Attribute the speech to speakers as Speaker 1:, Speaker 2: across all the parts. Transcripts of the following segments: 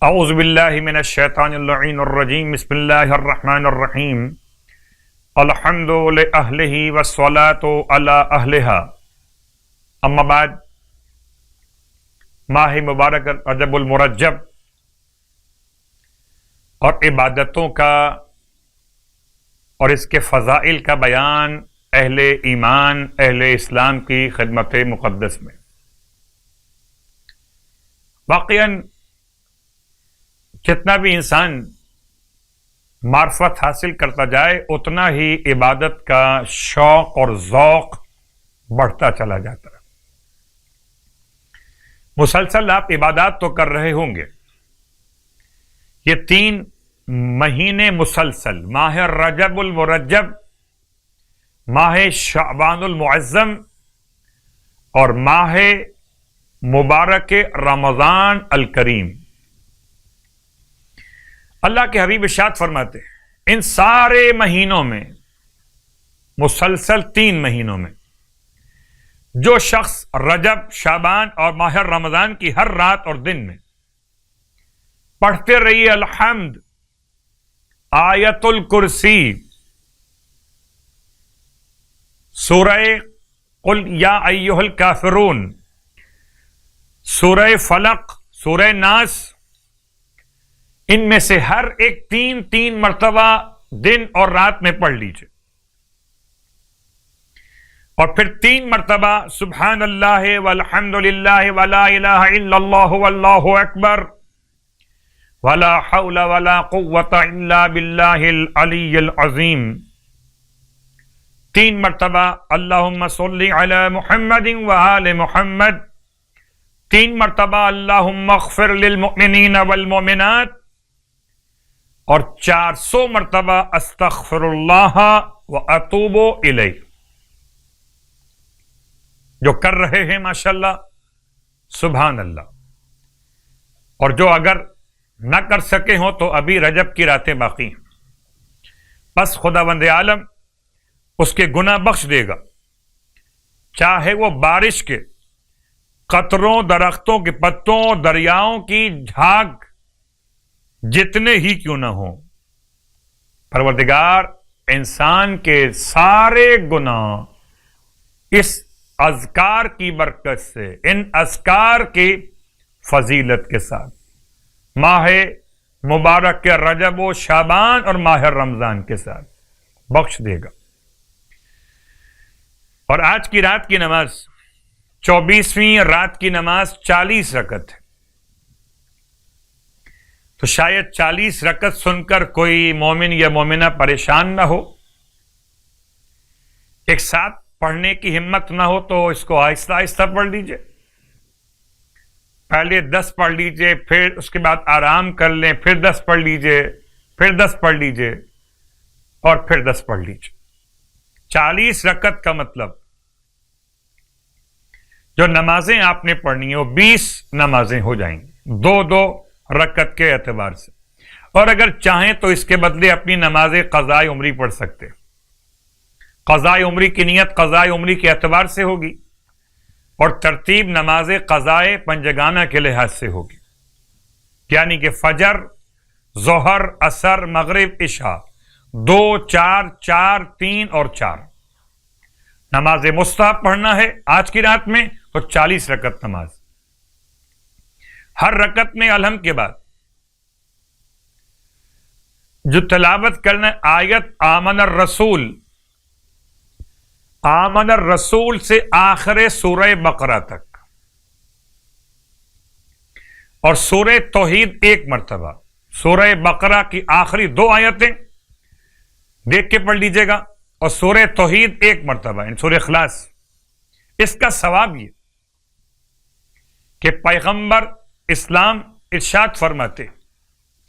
Speaker 1: اعوذ باللہ من الشیطان اللعین الرجیم بسم اللہ الرحمن الرحیم الحمد لأہلہ والصلاة علی اہلہا اما بعد ماہ مبارک رجب المرجب اور عبادتوں کا اور اس کے فضائل کا بیان اہل ایمان اہل اسلام کی خدمت مقدس میں واقعاً جتنا بھی انسان معرفت حاصل کرتا جائے اتنا ہی عبادت کا شوق اور ذوق بڑھتا چلا جاتا ہے۔ مسلسل آپ عبادات تو کر رہے ہوں گے، یہ 3 مہینے مسلسل ماہ رجب المرجب، ماہ شعبان المعظم اور ماہ مبارک رمضان الکریم، اللہ کے حبیب ارشاد فرماتے ہیں ان سارے مہینوں میں، مسلسل 3 مہینوں میں، جو شخص رجب، شعبان اور ماہ رمضان کی ہر رات اور دن میں پڑھتے رہیے الحمد، آیت الکرسی، سورہ قل یا ایھا الکافرون، سورہ فلق، سورہ ناس، ان میں سے ہر ایک 3 مرتبہ دن اور رات میں پڑھ لیجئے، اور پھر 3 مرتبہ سبحان اللہ والحمد للہ ولا الہ الا اللہ واللہ اکبر ولا حول ولا قوة الا باللہ العلی العظیم، 3 مرتبہ اللہم صلی علی محمد وآل محمد، 3 مرتبہ اللہم اغفر للمؤمنین والمؤمنات، اور 400 مرتبہ استغفر اللہ واتوب الیہ، جو کر رہے ہیں ماشاءاللہ سبحان اللہ، اور جو اگر نہ کر سکے ہوں تو ابھی رجب کی راتیں باقی ہیں، بس خداوند عالم اس کے گناہ بخش دے گا، چاہے وہ بارش کے قطروں، درختوں کے پتوں، دریاؤں کی جھاگ جتنے ہی کیوں نہ ہوں، پروردگار انسان کے سارے گناہ اس اذکار کی برکت سے، ان اذکار کی فضیلت کے ساتھ ماہ مبارک کے رجب و شعبان اور ماہ رمضان کے ساتھ بخش دے گا۔ اور آج کی رات کی نماز 24ویں رات کی نماز 40 رکعت ہے، تو شاید 40 رکعت سن کر کوئی مومن یا مومنہ پریشان نہ ہو، ایک ساتھ پڑھنے کی ہمت نہ ہو تو اس کو آہستہ آہستہ پڑھ لیجئے، پہلے 10 پڑھ لیجئے، پھر اس کے بعد آرام کر لیں، پھر 10 پڑھ لیجئے، پھر 10 پڑھ لیجئے، اور پھر 10 پڑھ لیجئے۔ 40 رکعت کا مطلب جو نمازیں آپ نے پڑھنی ہیں وہ 20 نمازیں ہو جائیں گی، 2 رکعت کے اعتبار سے، اور اگر چاہیں تو اس کے بدلے اپنی نماز قضاء عمری پڑھ سکتے، قضاء عمری کی نیت قضاء عمری کے اعتبار سے ہوگی، اور ترتیب نماز قضاء پنجگانہ کے لحاظ سے ہوگی، یعنی کہ فجر، ظہر، عصر، مغرب، عشاء، 2 4 4 3 اور 4 نماز مستحب پڑھنا ہے آج کی رات میں، تو 40 رکعت نماز، ہر رکعت میں الحمد کے بعد جو تلاوت کرنا آیت آمن الرسول، آمن الرسول سے آخر سورہ بقرہ تک، اور سورہ توحید 1 مرتبہ، سورہ بقرہ کی آخری 2 آیتیں دیکھ کے پڑھ لیجئے گا، اور سورہ توحید 1 مرتبہ، یعنی سورہ اخلاص۔ اس کا ثواب یہ کہ پیغمبر اسلام ارشاد فرماتے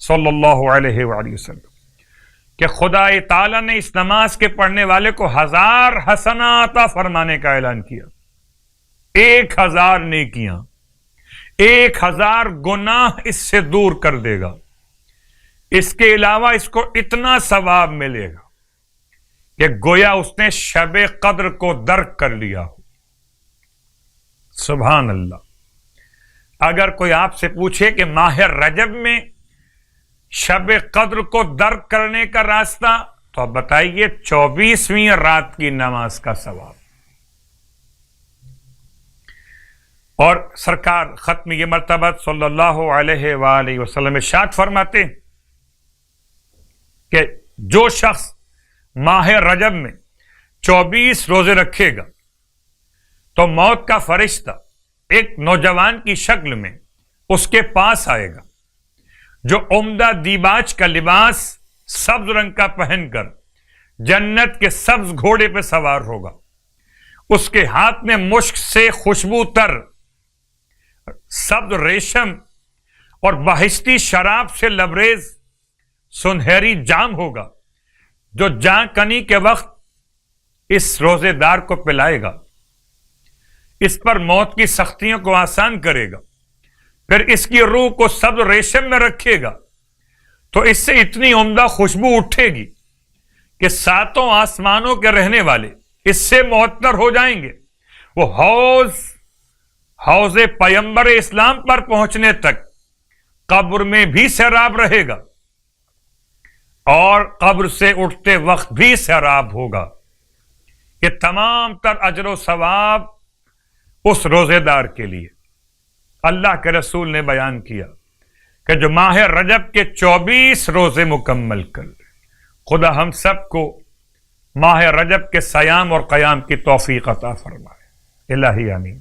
Speaker 1: صلی اللہ علیہ وآلہ وسلم کہ خدا تعالیٰ نے اس نماز کے پڑھنے والے کو 1000 حسنات عطا فرمانے کا اعلان کیا، 1000 نیکیاں، 1000 گناہ اس سے دور کر دے گا، اس کے علاوہ اس کو اتنا ثواب ملے گا کہ گویا اس نے شب قدر کو درک کر لیا ہو۔ سبحان اللہ۔ اگر کوئی آپ سے پوچھے کہ ماہ رجب میں شب قدر کو درک کرنے کا راستہ، تو آپ بتائیے 24ویں رات کی نماز کا ثواب۔ اور سرکار ختم یہ مرتبہ صلی اللہ علیہ وآلہ وسلم ارشاد فرماتے ہیں کہ جو شخص ماہ رجب میں 24 روزے رکھے گا تو موت کا فرشتہ ایک نوجوان کی شکل میں اس کے پاس آئے گا، جو عمدہ دیباج کا لباس سبز رنگ کا پہن کر جنت کے سبز گھوڑے پہ سوار ہوگا۔ اس کے ہاتھ میں مشک سے خوشبو تر سبز ریشم اور بہشتی شراب سے لبریز سنہری جام ہوگا، جو جاں کنی کے وقت اس روزے دار کو پلائے گا، اس پر موت کی سختیوں کو آسان کرے گا، پھر اس کی روح کو سبز ریشم میں رکھے گا تو اس سے اتنی عمدہ خوشبو اٹھے گی کہ 7 آسمانوں کے رہنے والے اس سے معطر ہو جائیں گے۔ وہ حوض پیمبر اسلام پر پہنچنے تک قبر میں بھی سیراب رہے گا اور قبر سے اٹھتے وقت بھی سیراب ہوگا۔ یہ تمام تر اجر و ثواب اس روزے دار کے لیے۔ اللہ کے رسول نے بیان کیا کہ جو ماہ رجب کے 24 روزے مکمل کر لے، خدا ہم سب کو ماہ رجب کے صیام اور قیام کی توفیق عطا فرمائے۔ الہی آمین۔